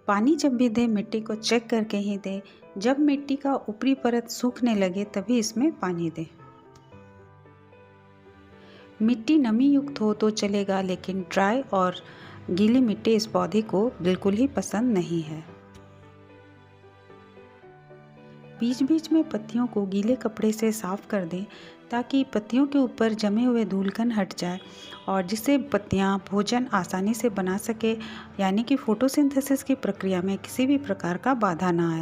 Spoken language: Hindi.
पानी जब भी दें मिट्टी को चेक करके ही दें। जब मिट्टी का ऊपरी परत सूखने लगे तभी इसमें पानी दें। मिट्टी नमी युक्त हो तो चलेगा, लेकिन ड्राई और गीली मिट्टी इस पौधे को बिल्कुल ही पसंद नहीं है। बीच बीच में पत्तियों को गीले कपड़े से साफ कर दें ताकि पत्तियों के ऊपर जमे हुए धूलकण हट जाए और जिससे पत्तियां भोजन आसानी से बना सके, यानी कि फोटोसिंथेसिस की प्रक्रिया में किसी भी प्रकार का बाधा ना आए।